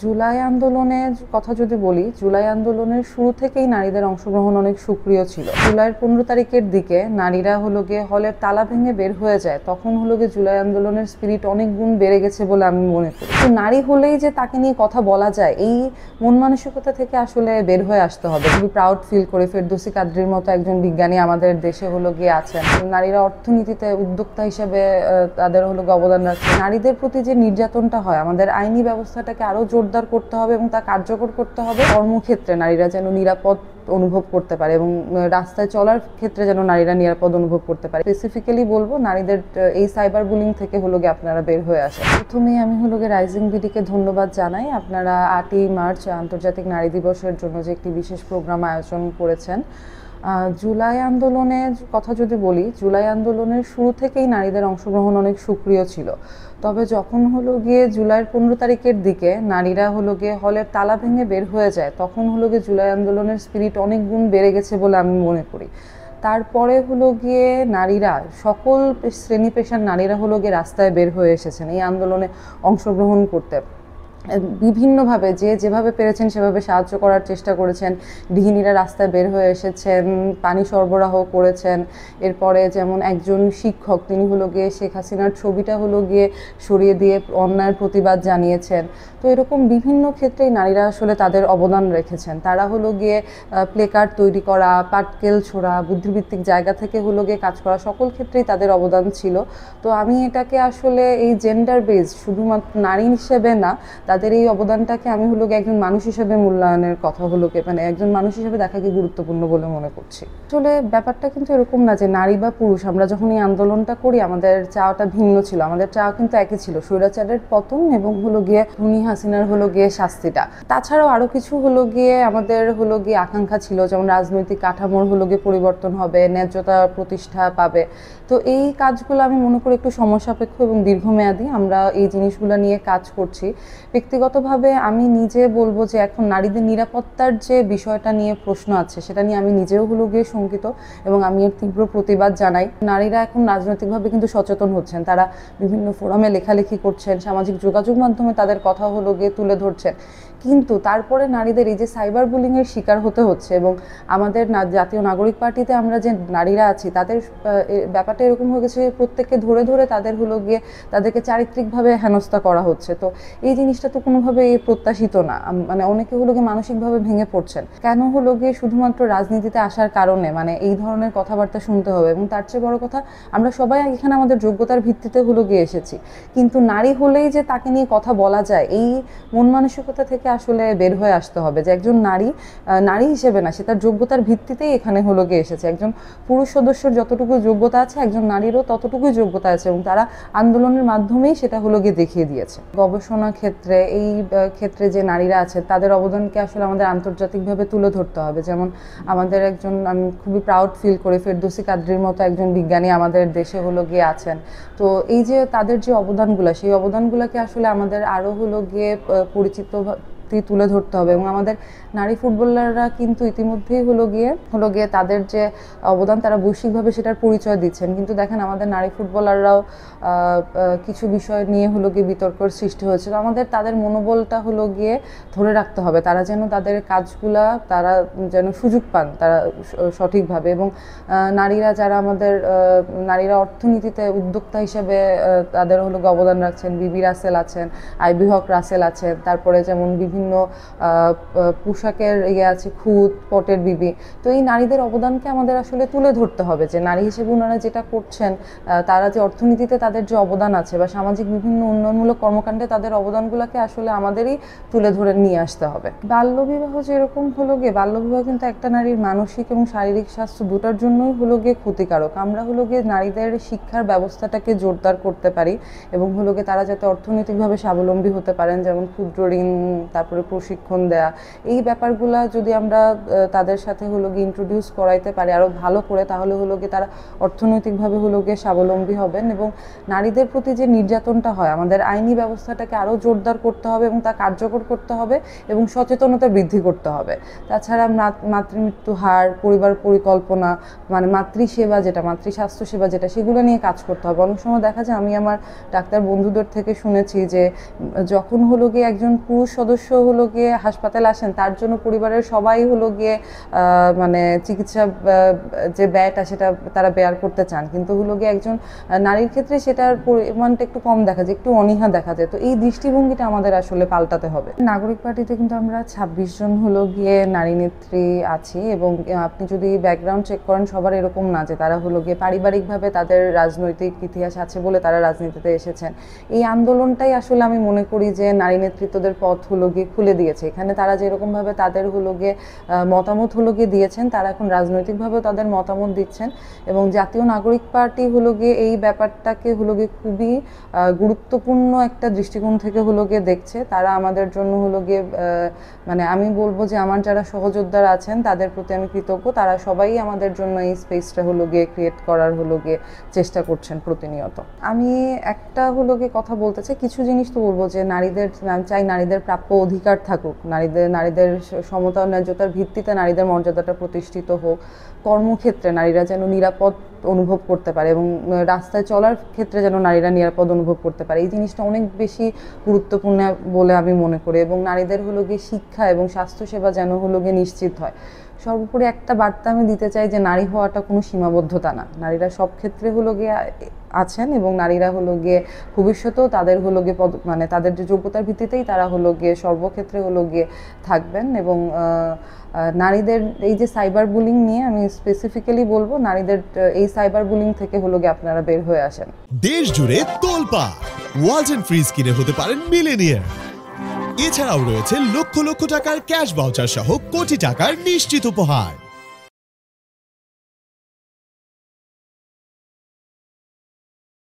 জুলাই আন্দোলনের কথা যদি বলি, জুলাই আন্দোলনের শুরু থেকেই নারীদের অংশগ্রহণ অনেক সক্রিয় ছিল। জুলাইয়ের 15 তারিখের দিকে নারীরা হলো গিয়ে হলের তালা ভেঙে বের হয়ে যায়, তখন হলো গিয়ে জুলাই আন্দোলনের স্পিরিট অনেক গুণ বেড়ে গেছে বলে আমি মনে করি। তো নারী হলেই যে তাকে নিয়ে কথা বলা যায়, এই মন মানসিকতা থেকে আসলে বের হয়ে আসতে হবে। খুবই প্রাউড ফিল করি ফেরদৌসী কাদরীর মতো একজন বিজ্ঞানী আমাদের দেশে হলো গিয়ে আছেন। নারীরা অর্থনীতিতে উদ্যোক্তা হিসেবে তাদের হলো গিয়ে অবদান রাখছে। নারীদের প্রতি যে নির্যাতনটা হয়, আমাদের আইনি ব্যবস্থাটাকে আরো জোরদার করতে হবে এবং তা কার্যকর করতে হবে। কর্মক্ষেত্রে নারীরা যেন নিরাপদ অনুভব করতে পারে এবং রাস্তায় চলার ক্ষেত্রে যেন নারীরা নিরাপদ অনুভব করতে পারে। স্পেসিফিক্যালি বলবো নারীদের এই সাইবার বুলিং থেকে হলো গিয়ে আপনারা বের হয়ে আসেন। প্রথমেই আমি হলো গিয়ে রাইজিং বিডিকে ধন্যবাদ জানাই। আপনারা 8ই মার্চ আন্তর্জাতিক নারী দিবসের জন্য যে একটি বিশেষ প্রোগ্রাম আয়োজন করেছেন। জুলাই আন্দোলনের কথা যদি বলি, জুলাই আন্দোলনের শুরু থেকেই নারীদের অংশগ্রহণ অনেক সক্রিয় ছিল। তবে যখন হলো গিয়ে জুলাইয়ের 15 তারিখের দিকে নারীরা হলো গিয়ে হলের তালা ভেঙে বের হয়ে যায়, তখন হলো গিয়ে জুলাই আন্দোলনের স্পিরিট অনেক গুণ বেড়ে গেছে বলে আমি মনে করি। তারপরে হলো গিয়ে নারীরা, সকল শ্রেণী পেশার নারীরা হলো গিয়ে রাস্তায় বের হয়ে এসেছেন এই আন্দোলনে অংশগ্রহণ করতে। বিভিন্নভাবে যে যেভাবে পেরেছেন সেভাবে সাহায্য করার চেষ্টা করেছেন। গৃহিণীরা রাস্তায় বের হয়ে এসেছেন, পানি সরবরাহ করেছেন। এরপরে যেমন একজন শিক্ষক, তিনি হলো গিয়ে শেখ হাসিনার ছবিটা হলো গিয়ে সরিয়ে দিয়ে অন্যায়ের প্রতিবাদ জানিয়েছেন। তো এরকম বিভিন্ন ক্ষেত্রেই নারীরা আসলে তাদের অবদান রেখেছেন। তারা হলো গিয়ে প্লেকার্ড তৈরি করা, পাটকেল ছোড়া, বুদ্ধিভিত্তিক জায়গা থেকে হলো গিয়ে কাজ করা, সকল ক্ষেত্রেই তাদের অবদান ছিল। তো আমি এটাকে আসলে এই জেন্ডার বেস, শুধুমাত্র নারী হিসেবে না, তাদের এই অবদানটাকে আমি হলো গিয়ে একজন মানুষ হিসেবে মূল্যায়নের কথা হলো গিয়ে, মানে একজন মানুষ হিসেবে দেখাকে গুরুত্বপূর্ণ বলে মনে করছি। আসলে ব্যাপারটা কিন্তু এরকম না যে নারী বা পুরুষ, আমরা যখন এই আন্দোলনটা করি আমাদের চাওয়াটা ভিন্ন ছিল। আমাদের চাওয়া কিন্তু একই ছিল, স্বৈরাচারের পতন এবং হলো গিয়ে খুনি হাসিনার হলো গিয়ে শাস্তিটা। তাছাড়াও আরো কিছু হলো গিয়ে আমাদের হলো গিয়ে আকাঙ্ক্ষা ছিল, যেমন রাজনৈতিক কাঠামোর হলো গিয়ে পরিবর্তন হবে, ন্যায্যতা প্রতিষ্ঠা পাবে। তো এই কাজগুলো আমি মনে করি একটু সময় সাপেক্ষ এবং দীর্ঘমেয়াদী। আমরা এই জিনিসগুলো নিয়ে কাজ করছি। ব্যক্তিগতভাবে আমি নিজে বলবো যে এখন নারীদের নিরাপত্তার যে বিষয়টা নিয়ে প্রশ্ন আছে, সেটা নিয়ে আমি নিজেও হলো গিয়ে শঙ্কিত এবং আমি এর তীব্র প্রতিবাদ জানাই। নারীরা এখন রাজনৈতিকভাবে কিন্তু সচেতন হচ্ছেন, তারা বিভিন্ন ফোরামে লেখালেখি করছেন, সামাজিক যোগাযোগ মাধ্যমে তাদের কথা হলো গিয়ে তুলে ধরছেন। কিন্তু তারপরে নারীদের এই যে সাইবার বুলিংয়ের শিকার হতে হচ্ছে এবং আমাদের জাতীয় নাগরিক পার্টিতে আমরা যে নারীরা আছি তাদের ব্যাপারটা এরকম হয়ে গেছে, প্রত্যেককে ধরে ধরে তাদের হলো গিয়ে তাদেরকে চারিত্রিকভাবে হেনস্থা করা হচ্ছে। তো এই জিনিসটা তো কোনোভাবে প্রত্যাশিত না। মানে অনেকে হলো গিয়ে মানসিকভাবে ভেঙে পড়ছেন। কেন হলো গিয়ে শুধুমাত্র রাজনীতিতে আসার কারণে মানে এই ধরনের কথাবার্তা শুনতে হবে? এবং তার চেয়ে বড় কথা, আমরা সবাই এখানে আমাদের যোগ্যতার ভিত্তিতে হলো গিয়ে এসেছি, কিন্তু নারী হলেই যে তাকে নিয়ে কথা বলা যায়, এই মন মানসিকতা থেকে আসলে বের হয়ে আসতে হবে যে একজন নারী নারী হিসেবে না, সে তার যোগ্যতার ভিত্তিতেই এখানে হলো গিয়ে এসেছে। একজন পুরুষ সদস্যর যতটুকু যোগ্যতা আছে, একজন নারীরও ততটুকুই যোগ্যতা আছে এবং তারা আন্দোলনের মাধ্যমেই সেটা হলো গিয়ে দেখিয়ে দিয়েছে। গবেষণা ক্ষেত্রে, এই ক্ষেত্রে যে নারীরা আছে তাদের অবদানকে আসলে আমাদের আন্তর্জাতিকভাবে তুলে ধরতে হবে। যেমন আমাদের একজন, আমি খুবই প্রাউড ফিল করি ফেরদৌসী কাদরীর মতো একজন বিজ্ঞানী আমাদের দেশে হলো গিয়ে আছেন। তো এই যে তাদের যে অবদানগুলো, সেই অবদানগুলোকে আসলে আমাদের আরও হলো গিয়ে পরিচিত তুলে ধরতে হবে। এবং আমাদের নারী ফুটবলাররা কিন্তু ইতিমধ্যেই হলো গিয়ে তাদের যে অবদান, তারা বৈশ্বিকভাবে সেটার পরিচয় দিচ্ছেন। কিন্তু দেখেন আমাদের নারী ফুটবলাররাও কিছু বিষয় নিয়ে হলো গিয়ে বিতর্কের সৃষ্টি হয়েছে। তো আমাদের তাদের মনোবলটা হলো গিয়ে ধরে রাখতে হবে, তারা যেন তাদের কাজগুলা তারা যেন সুযোগ পান তারা সঠিকভাবে। এবং নারীরা যারা আমাদের নারীরা অর্থনীতিতে উদ্যোক্তা হিসেবে তাদের হলো গিয়ে অবদান রাখছেন। বিবি রাসেল আছেন, আইবি হক রাসেল আছেন, তারপরে যেমন বিভিন্ন পোশাকের আছে খুদ, পটের বিবি। তো এই নারীদের অবদানকে আমাদের আসলে তুলে ধরতে হবে যে নারী হিসেবে ওনারা যেটা করছেন, তারা যে অর্থনীতিতে তাদের যে অবদান আছে বা সামাজিক বিভিন্ন উন্নয়নমূলক কর্মকাণ্ডে তাদের অবদানগুলোকে আসলে আমাদেরই তুলে ধরে নিয়ে আসতে হবে। বাল্যবিবাহ যেরকম হলো গিয়ে, বাল্যবিবাহ কিন্তু একটা নারীর মানসিক এবং শারীরিক স্বাস্থ্য দুটার জন্যই হলো গিয়ে ক্ষতিকারক। আমরা হলো গিয়ে নারীদের শিক্ষার ব্যবস্থাটাকে জোরদার করতে পারি এবং হলো গিয়ে তারা যাতে অর্থনৈতিকভাবে স্বাবলম্বী হতে পারেন, যেমন ক্ষুদ্র ঋণ, তারপর তারপরে প্রশিক্ষণ দেয়া, এই ব্যাপারগুলা যদি আমরা তাদের সাথে হলো গিয়ে ইন্ট্রোডিউস করাইতে পারি আরও ভালো করে, তাহলে হলো গিয়ে তারা অর্থনৈতিকভাবে হলো গিয়ে স্বাবলম্বী হবেন। এবং নারীদের প্রতি যে নির্যাতনটা হয়, আমাদের আইনি ব্যবস্থাটাকে আরও জোরদার করতে হবে এবং তা কার্যকর করতে হবে এবং সচেতনতা বৃদ্ধি করতে হবে। তাছাড়া মাতৃমৃত্যু হার, পরিবার পরিকল্পনা, মানে মাতৃসেবা যেটা, মাতৃস্বাস্থ্য সেবা যেটা, সেগুলো নিয়ে কাজ করতে হবে। অনেক সময় দেখা যায়, আমি আমার ডাক্তার বন্ধুদের থেকে শুনেছি যে যখন হলো গিয়ে একজন পুরুষ সদস্য হলো গিয়ে হাসপাতালে আসেন, তার জন্য পরিবারের সবাই হলো গিয়ে মানে চিকিৎসা যে ব্যয়টা সেটা তারা বেয়ার করতে চান, কিন্তু হলো গিয়ে একজন নারীর ক্ষেত্রে সেটার পরিমাণটা একটু কম দেখা যায়, একটু অনীহা দেখা যায়। তো এই দৃষ্টিভঙ্গিটা আমাদের আসলে পাল্টাতে হবে। নাগরিক পার্টিতে কিন্তু আমরা 26 জন হলো গিয়ে নারী নেত্রী আছি, এবং আপনি যদি ব্যাকগ্রাউন্ড চেক করেন, সবার এরকম না যে তারা হলো গিয়ে পারিবারিকভাবে তাদের রাজনৈতিক ইতিহাস আছে বলে তারা রাজনীতিতে এসেছেন। এই আন্দোলনটাই আসলে আমি মনে করি যে নারী নেতৃত্বদের পথ হলো গিয়ে খুলে দিয়েছে। এখানে তারা যেরকমভাবে তাদের হলো গিয়ে মতামত হলো গিয়ে দিয়েছেন, তারা এখন রাজনৈতিকভাবেও তাদের মতামত দিচ্ছেন, এবং জাতীয় নাগরিক পার্টি হলো গিয়ে এই ব্যাপারটাকে হলো গিয়ে খুবই গুরুত্বপূর্ণ একটা দৃষ্টিকোণ থেকে হলো গিয়ে দেখছে। তারা আমাদের জন্য হলো গিয়ে মানে আমি বলবো যে আমার যারা সহযোদ্ধারা আছেন তাদের প্রতি আমি কৃতজ্ঞ। তারা সবাই আমাদের জন্য এই স্পেসটা হলো গিয়ে ক্রিয়েট করার হলো গিয়ে চেষ্টা করছেন প্রতিনিয়ত। আমি একটা হলো গিয়ে কথা বলতে চাই, কিছু জিনিস তো বলবো যে নারীদের চাই নারীদের প্রাপ্য অধিকার থাকুক, নারীদের সমতা ও ন্যায্যতার ভিত্তিতে নারীদের মর্যাদাটা প্রতিষ্ঠিত হোক, কর্মক্ষেত্রে নারীরা যেন নিরাপদ অনুভব করতে পারে এবং রাস্তায় চলার ক্ষেত্রে যেন নারীরা নিরাপদ অনুভব করতে পারে। এই জিনিসটা অনেক বেশি গুরুত্বপূর্ণ বলে আমি মনে করি, এবং নারীদের হলো গিয়ে শিক্ষা এবং স্বাস্থ্যসেবা যেন হলো গিয়ে নিশ্চিত হয়। সর্বোপরি একটা বার্তা আমি দিতে চাই যে নারী হওয়াটা কোনো সীমাবদ্ধতা না, নারীরা সব ক্ষেত্রে হলো গিয়ে আছেন, এবং নারীরা হলো গিয়ে ভবিষ্যতেও তাদের হলো গিয়ে মানে তাদের যে যোগ্যতার ভিত্তিতেই তারা হলো গিয়ে সর্বক্ষেত্রে হলো গিয়ে থাকবেন। এবং নারীদের এই যে সাইবার বুলিং নিয়ে আমি স্পেসিফিক্যালি বলবো, নারীদের এই সাইবার বুলিং থেকে হলো গিয়ে আপনারা বের হয়ে আসেন। দেশ জুড়ে তোলপাড়, ওয়ালটন ফ্রিজ কিনে হতে পারেন মিলেনিয়ার। এছাড়াও রয়েছে লক্ষ লক্ষ টাকার ক্যাশ ভাউচার সহ কোটি টাকার নিশ্চিত উপহার।